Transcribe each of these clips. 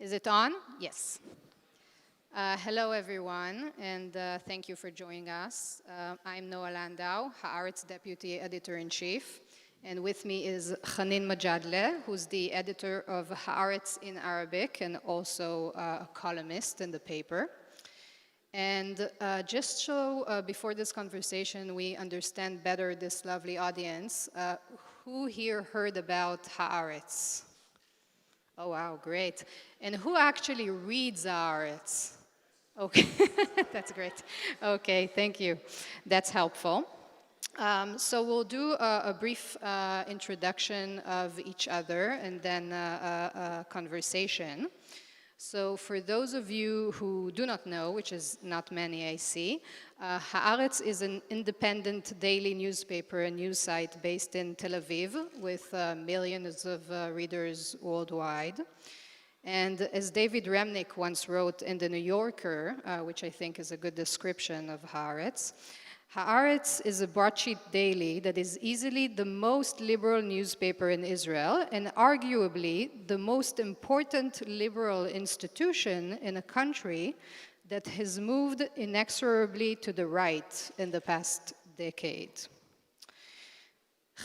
Is it on? Yes. Hello, everyone, and thank you for joining us. I'm Noa Landau, Haaretz Deputy Editor-in-Chief, and with me is Hanin Majadli, who's the editor of Haaretz in Arabic and also a columnist in the paper. And just so before this conversation we understand better this lovely audience, who here heard about Haaretz? Oh, wow, great. And who actually reads Haaretz? Okay, that's great. Okay, thank you. That's helpful. So we'll do a brief introduction of each other and then a conversation. So for those of you who do not know, which is not many I see, Haaretz is an independent daily newspaper and news site based in Tel Aviv with millions of readers worldwide. And as David Remnick once wrote in The New Yorker, which I think is a good description of Haaretz, Haaretz is a broadsheet daily that is easily the most liberal newspaper in Israel and arguably the most important liberal institution in a country that has moved inexorably to the right in the past decade.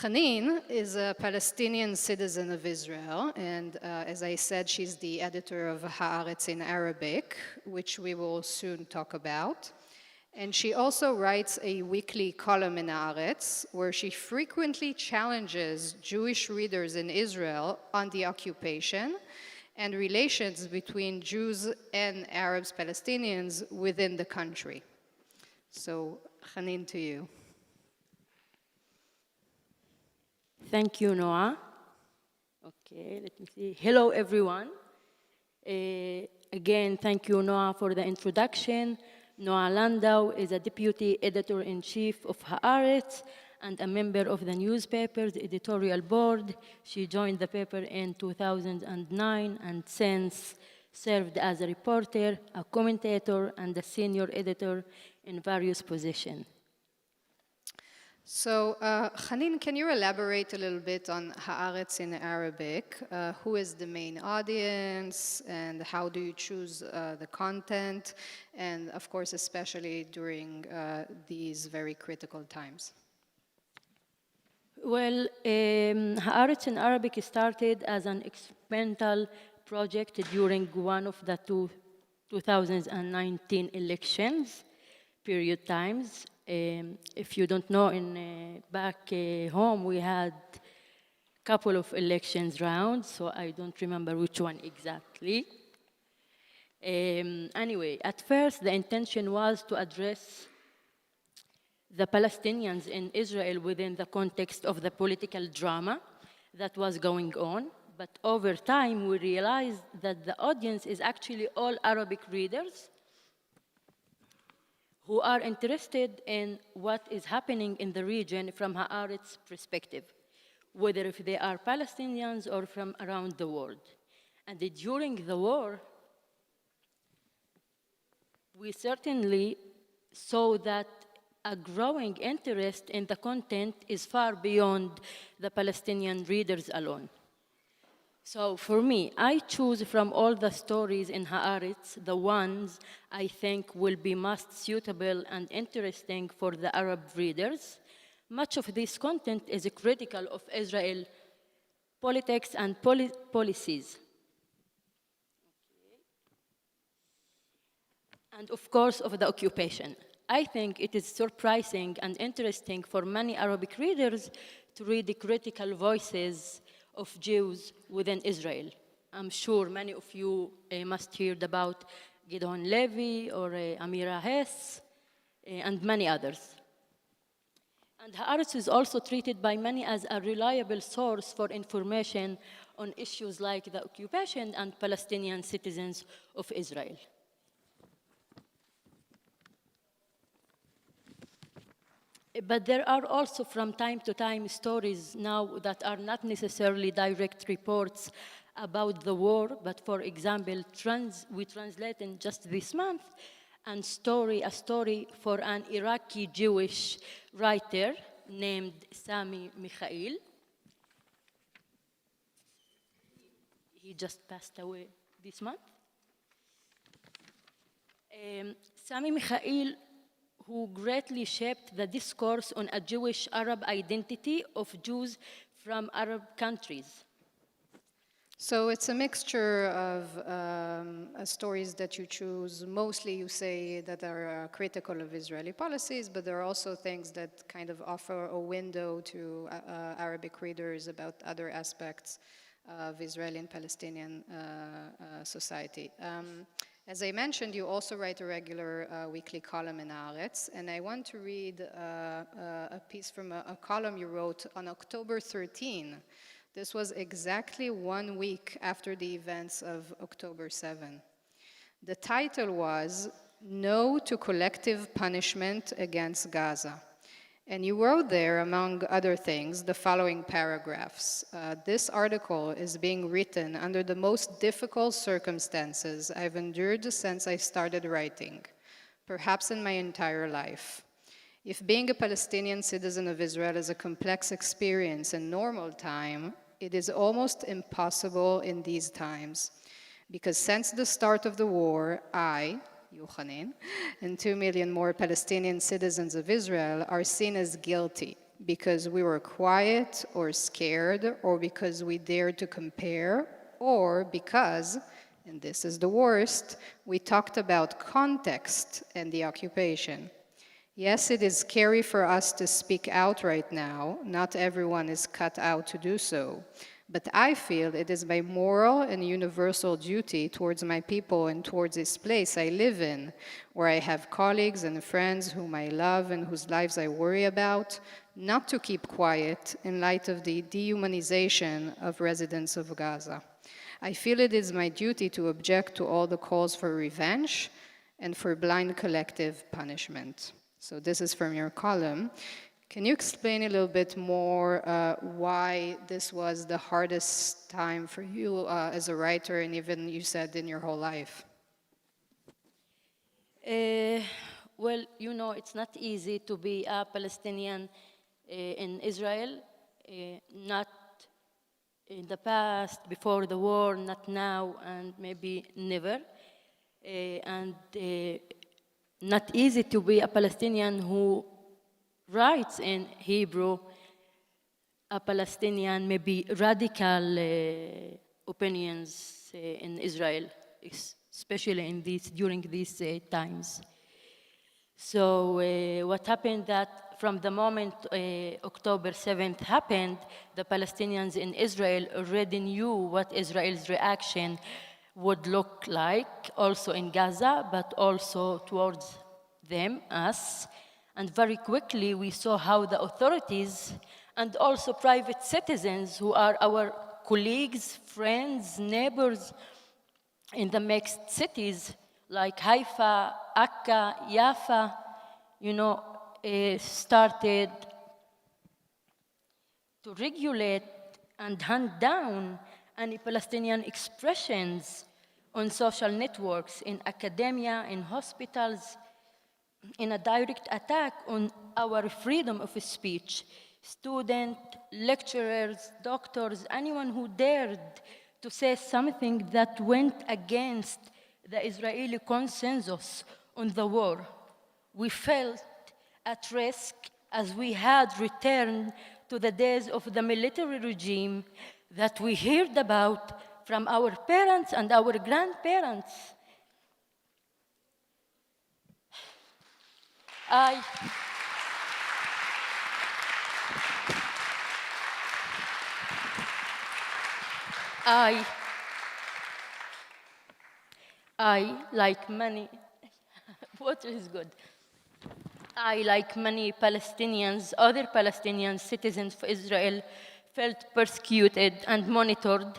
Hanin is a Palestinian citizen of Israel, and as I said, she's the editor of Haaretz in Arabic, which we will soon talk about. And she also writes a weekly column in Haaretz, where she frequently challenges Jewish readers in Israel on the occupation and relations between Jews and Arabs, Palestinians within the country. So, Hanin, to you. Thank you, Noah. Okay, let me see. Hello, everyone. Again, thank you, Noah, for the introduction. Noa Landau is a deputy editor-in-chief of Haaretz and a member of the newspaper's editorial board. She joined the paper in 2009 and since served as a reporter, a commentator, and a senior editor in various positions. So, Hanin, can you elaborate a little bit on Haaretz in Arabic? Who is the main audience, and how do you choose the content? And, of course, especially during these very critical times. Well, Haaretz in Arabic started as an experimental project during one of the 2019 elections, period times. If you don't know, back home we had a couple of elections rounds, so I don't remember which one exactly. Anyway, at first the intention was to address the Palestinians in Israel within the context of the political drama that was going on. But over time we realized that the audience is actually all Arabic readers who are interested in what is happening in the region from Haaretz's perspective, whether if they are Palestinians or from around the world. And during the war, we certainly saw that a growing interest in the content is far beyond the Palestinian readers alone. So for me, I choose from all the stories in Haaretz the ones I think will be most suitable and interesting for the Arab readers. Much of this content is critical of Israel politics and policies. And of course, of the occupation. I think it is surprising and interesting for many Arabic readers to read the critical voices of Jews within Israel. I'm sure many of you must hear about Gideon Levy or Amira Hess and many others. And Haaretz is also treated by many as a reliable source for information on issues like the occupation and Palestinian citizens of Israel. But there are also from time to time stories now that are not necessarily direct reports about the war, but for example, we translated just this month a story for an Iraqi Jewish writer named Sami Mikhail. He just passed away this month. Sami Mikhail, who greatly shaped the discourse on a Jewish Arab identity of Jews from Arab countries. So it's a mixture of stories that you choose. Mostly you say that are critical of Israeli policies, but there are also things that kind of offer a window to Arabic readers about other aspects of Israeli and Palestinian society. As I mentioned, you also write a regular weekly column in Haaretz, and I want to read a piece from a column you wrote on October 13. This was exactly 1 week after the events of October 7. The title was No to Collective Punishment Against Gaza. And you wrote there, among other things, the following paragraphs. This article is being written under the most difficult circumstances I've endured since I started writing, perhaps in my entire life. If being a Palestinian citizen of Israel is a complex experience in normal time, it is almost impossible in these times, because since the start of the war, I, you, Hanin, and 2 million more Palestinian citizens of Israel are seen as guilty because we were quiet or scared, or because we dared to compare, or because, and this is the worst, we talked about context and the occupation. Yes, it is scary for us to speak out right now. Not everyone is cut out to do so. But I feel it is my moral and universal duty towards my people and towards this place I live in, where I have colleagues and friends whom I love and whose lives I worry about, not to keep quiet in light of the dehumanization of residents of Gaza. I feel it is my duty to object to all the calls for revenge and for blind collective punishment. So this is from your column. Can you explain a little bit more why this was the hardest time for you as a writer, and even you said in your whole life? Well, you know, it's not easy to be a Palestinian in Israel, not in the past, before the war, not now, and maybe never. And not easy to be a Palestinian who writes in Hebrew, a Palestinian, maybe radical opinions in Israel, especially in during these times. So what happened that from the moment October 7th happened, the Palestinians in Israel already knew what Israel's reaction would look like, also in Gaza, but also towards them, us. And very quickly, we saw how the authorities and also private citizens who are our colleagues, friends, neighbors in the mixed cities like Haifa, Akka, Jaffa, you know, started to regulate and hunt down any Palestinian expressions on social networks, in academia, in hospitals, in a direct attack on our freedom of speech. Students, lecturers, doctors, anyone who dared to say something that went against the Israeli consensus on the war. We felt at risk as we had returned to the days of the military regime that we heard about from our parents and our grandparents. I like many, water is good. I, like many Palestinians, other Palestinian citizens of Israel, felt persecuted and monitored.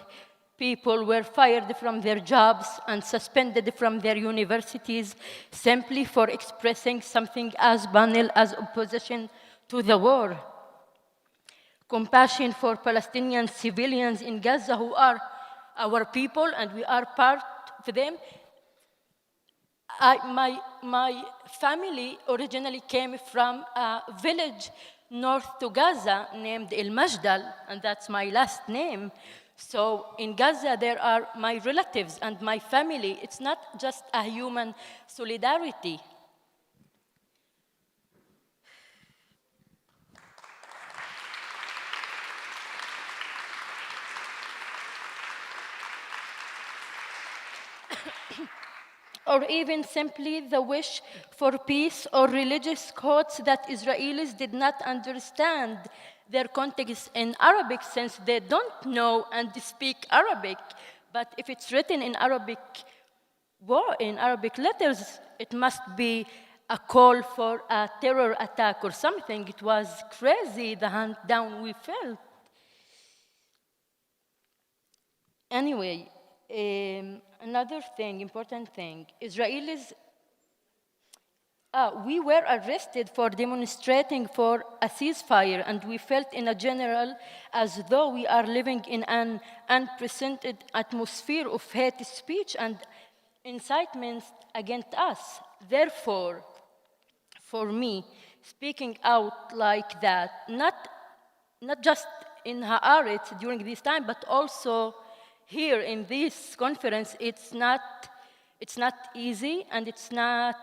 People were fired from their jobs and suspended from their universities simply for expressing something as banal as opposition to the war. Compassion for Palestinian civilians in Gaza who are our people and we are part of them. My family originally came from a village north to Gaza named El Majdal, and that's my last name. So in Gaza, there are my relatives and my family. It's not just a human solidarity. Or even simply the wish for peace or religious quotes that Israelis did not understand their context in Arabic since they don't know and speak Arabic. But if it's written in Arabic letters, it must be a call for a terror attack or something. It was crazy, the hand down we felt. Anyway, another thing, important thing, Israelis, we were arrested for demonstrating for a ceasefire, and we felt in a general as though we are living in an unprecedented atmosphere of hate speech and incitements against us. Therefore, for me, speaking out like that, not just in Haaretz during this time, but also here in this conference, it's not easy, and it's not.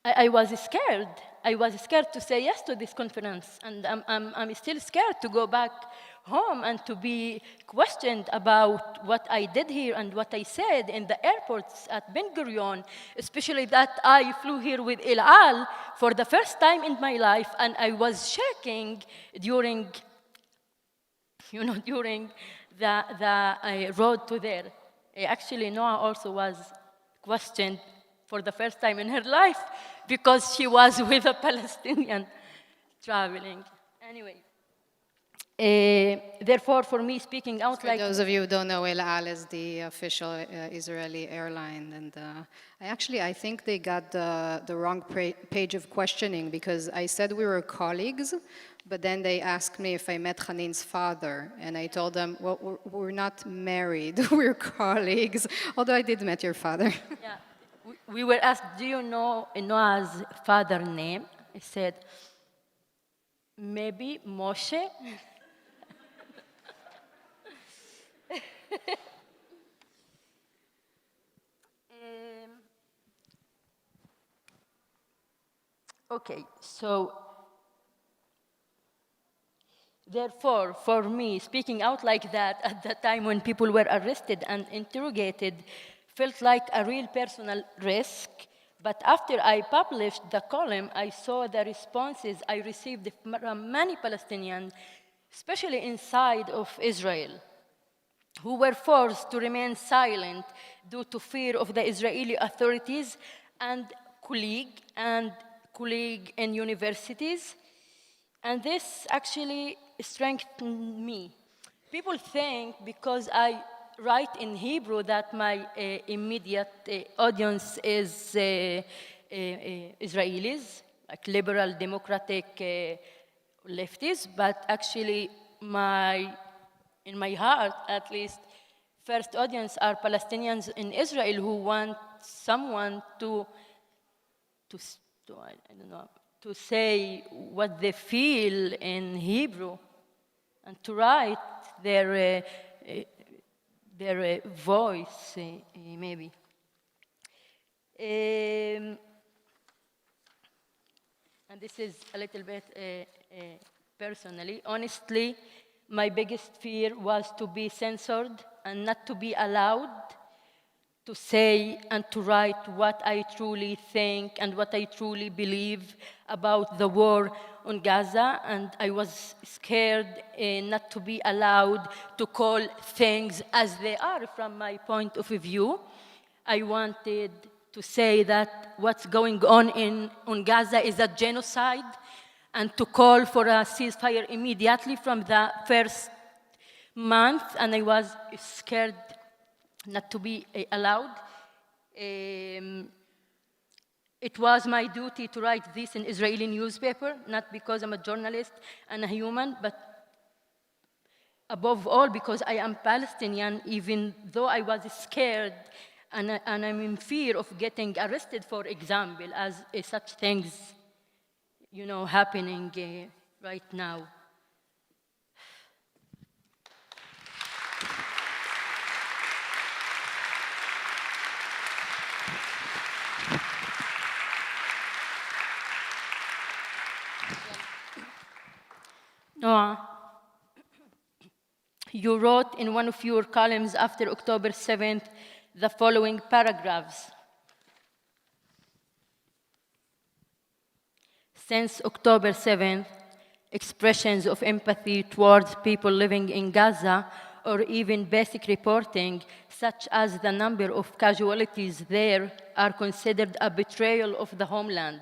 I was scared. I was scared to say yes to this conference, and I'm still scared to go back home and to be questioned about what I did here and what I said in the airports at Ben Gurion, especially that I flew here with El Al for the first time in my life, and I was shaking during the road to there. Actually, Noa also was questioned for the first time in her life because she was with a Palestinian traveling. Anyway, therefore, for me, speaking out For those of you who don't know, El Al is the official Israeli airline, and I think they got the wrong page of questioning, because I said we were colleagues, but then they asked me if I met Hanin's father, and I told them, well, we're not married, we're colleagues, although I did met your father. Yeah, we were asked, do you know Noah's father's name? I said, maybe Moshe. Okay, so therefore, for me, speaking out like that at the time when people were arrested and interrogated felt like a real personal risk. But after I published the column, I saw the responses I received from many Palestinians, especially inside of Israel, who were forced to remain silent due to fear of the Israeli authorities and colleague in universities. And this actually strengthened me. People think because I write in Hebrew that my immediate audience is Israelis, like liberal, democratic leftists, but actually in my heart, at least, first audience are Palestinians in Israel who want someone to say what they feel in Hebrew and to write their voice, maybe. And this is a little bit personally. Honestly, my biggest fear was to be censored and not to be allowed to say and to write what I truly think and what I truly believe about the war on Gaza. And I was scared not to be allowed to call things as they are from my point of view. I wanted to say that what's going on Gaza is a genocide, and to call for a ceasefire immediately from the first month, and I was scared not to be allowed. It was my duty to write this in Israeli newspaper, not because I'm a journalist and a human, but above all because I am Palestinian, even though I was scared and I'm in fear of getting arrested, for example, as such things happening right now. Noah, you wrote in one of your columns after October 7th the following paragraphs. Since October 7th, expressions of empathy towards people living in Gaza, or even basic reporting, such as the number of casualties there, are considered a betrayal of the homeland.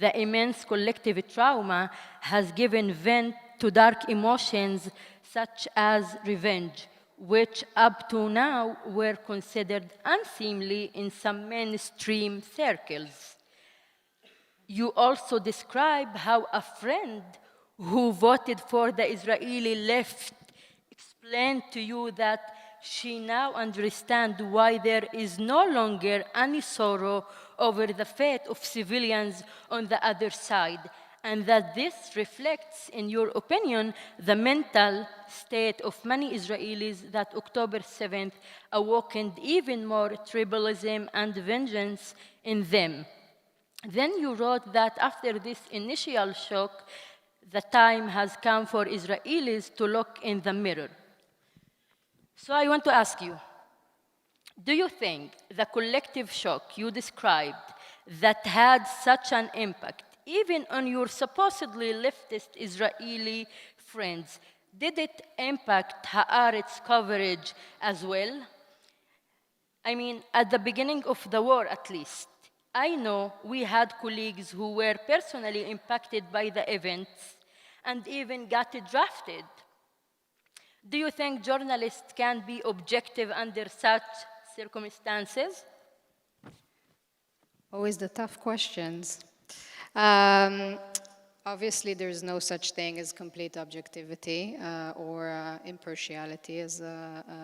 The immense collective trauma has given vent to dark emotions such as revenge, which up to now were considered unseemly in some mainstream circles. You also describe how a friend who voted for the Israeli left explained to you that she now understands why there is no longer any sorrow over the fate of civilians on the other side, and that this reflects, in your opinion, the mental state of many Israelis that October 7th awakened even more tribalism and vengeance in them. Then you wrote that after this initial shock, the time has come for Israelis to look in the mirror. So I want to ask you, do you think the collective shock you described that had such an impact, even on your supposedly leftist Israeli friends, did it impact Haaretz coverage as well? I mean, at the beginning of the war at least, I know we had colleagues who were personally impacted by the events and even got drafted. Do you think journalists can be objective under such circumstances? Always the tough questions. Obviously, there's no such thing as complete objectivity or impartiality, as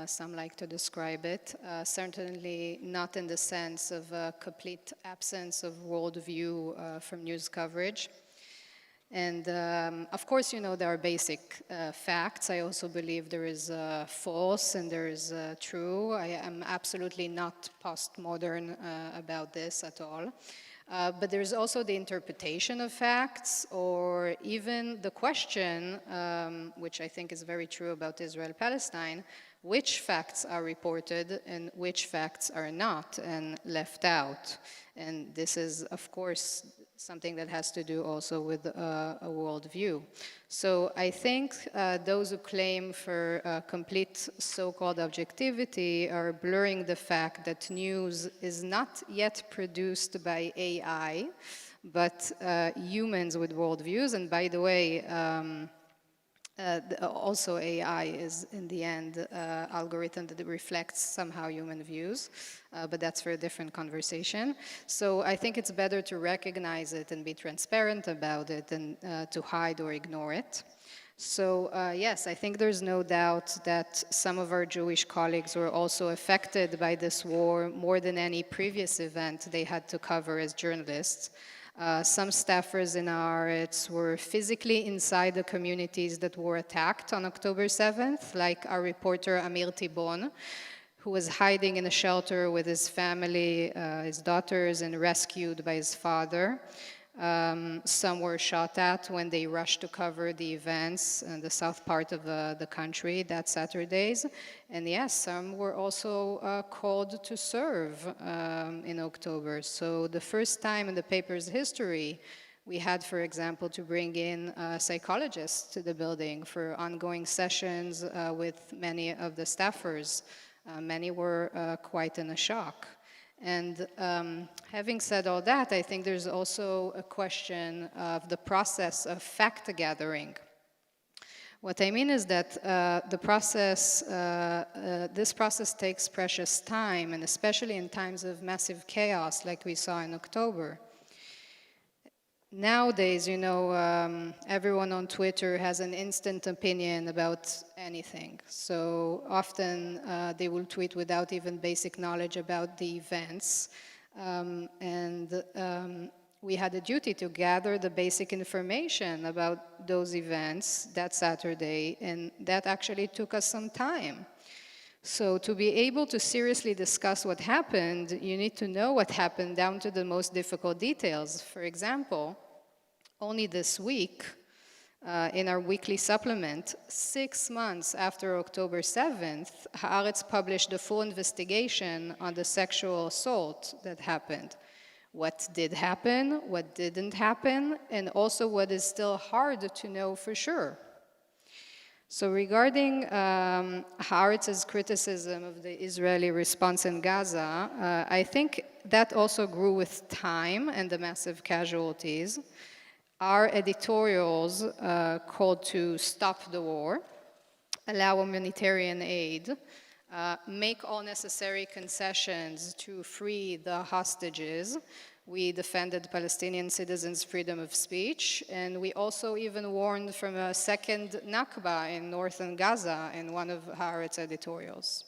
some like to describe it. Certainly not in the sense of a complete absence of worldview from news coverage. And of course, there are basic facts. I also believe there is false and there is true. I am absolutely not postmodern about this at all. But there's also the interpretation of facts, or even the question, which I think is very true about Israel-Palestine, which facts are reported and which facts are not and left out. And this is, of course, something that has to do also with a worldview. So I think those who claim for complete so-called objectivity are blurring the fact that news is not yet produced by AI, but humans with worldviews. And by the way, also AI is, in the end, algorithm that reflects somehow human views, but that's for a different conversation. So I think it's better to recognize it and be transparent about it than to hide or ignore it. So yes, I think there's no doubt that some of our Jewish colleagues were also affected by this war more than any previous event they had to cover as journalists. Some staffers in Haaretz were physically inside the communities that were attacked on October 7th, like our reporter Amir Tibon, who was hiding in a shelter with his family, his daughters, and rescued by his father. Some were shot at when they rushed to cover the events in the south part of the country that Saturdays. And yes, some were also called to serve in October. So the first time in the paper's history, we had, for example, to bring in psychologists to the building for ongoing sessions with many of the staffers. Many were quite in a shock. And having said all that, I think there's also a question of the process of fact gathering. What I mean is that this process takes precious time, and especially in times of massive chaos like we saw in October. Nowadays, everyone on Twitter has an instant opinion about anything. So often they will tweet without even basic knowledge about the events. we had a duty to gather the basic information about those events that Saturday, and that actually took us some time. So to be able to seriously discuss what happened, you need to know what happened down to the most difficult details. For example, only this week, in our weekly supplement, 6 months after October 7th, Haaretz published a full investigation on the sexual assault that happened. What did happen, what didn't happen, and also what is still hard to know for sure. So regarding Haaretz's criticism of the Israeli response in Gaza, I think that also grew with time and the massive casualties. Our editorials called to stop the war, allow humanitarian aid, make all necessary concessions to free the hostages. We defended Palestinian citizens' freedom of speech, and we also even warned from a second Nakba in northern Gaza in one of Haaretz editorials.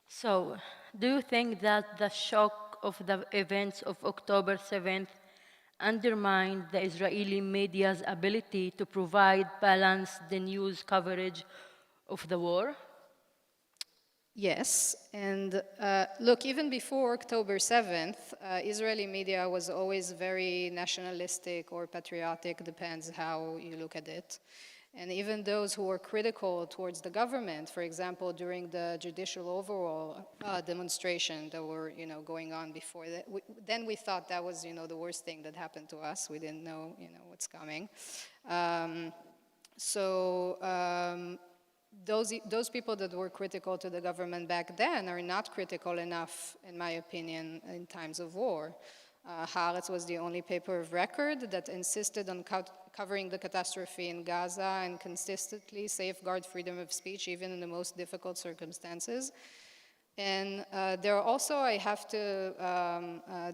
So, do you think that the shock of the events of October 7th undermined the Israeli media's ability to provide balanced news coverage of the war? Yes, and look, even before October 7th, Israeli media was always very nationalistic or patriotic, depends how you look at it. And even those who were critical towards the government, for example, during the judicial overhaul demonstration that were, going on before that, then we thought that was, the worst thing that happened to us. We didn't know, what's coming. Those people that were critical to the government back then are not critical enough, in my opinion, in times of war. Haaretz was the only paper of record that insisted on covering the catastrophe in Gaza and consistently safeguard freedom of speech, even in the most difficult circumstances. And there are also, I have to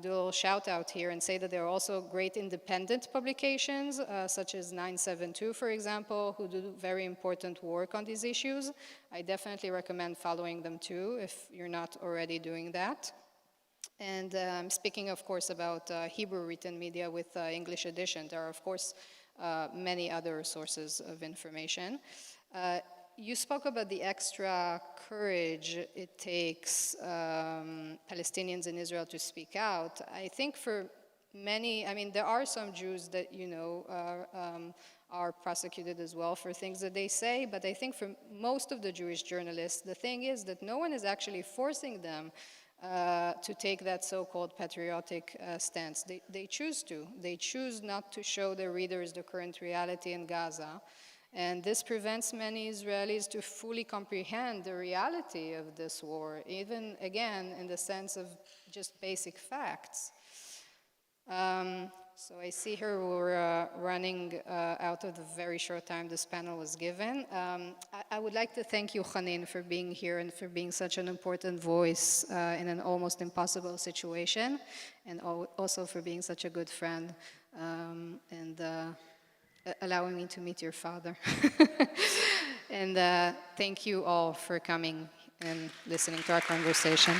do a little shout out here and say that there are also great independent publications, such as 972, for example, who do very important work on these issues. I definitely recommend following them too, if you're not already doing that. And I'm speaking, of course, about Hebrew written media with English edition. There are, of course, many other sources of information. You spoke about the extra courage it takes Palestinians in Israel to speak out. I think for many, there are some Jews that, are prosecuted as well for things that they say, but I think for most of the Jewish journalists, the thing is that no one is actually forcing them to take that so-called patriotic stance. They choose to. They choose not to show their readers the current reality in Gaza. And this prevents many Israelis to fully comprehend the reality of this war, even, again, in the sense of just basic facts. So I see here we're running out of the very short time this panel was given. I would like to thank you, Hanin, for being here and for being such an important voice in an almost impossible situation, and also for being such a good friend and allowing me to meet your father. And thank you all for coming and listening to our conversation.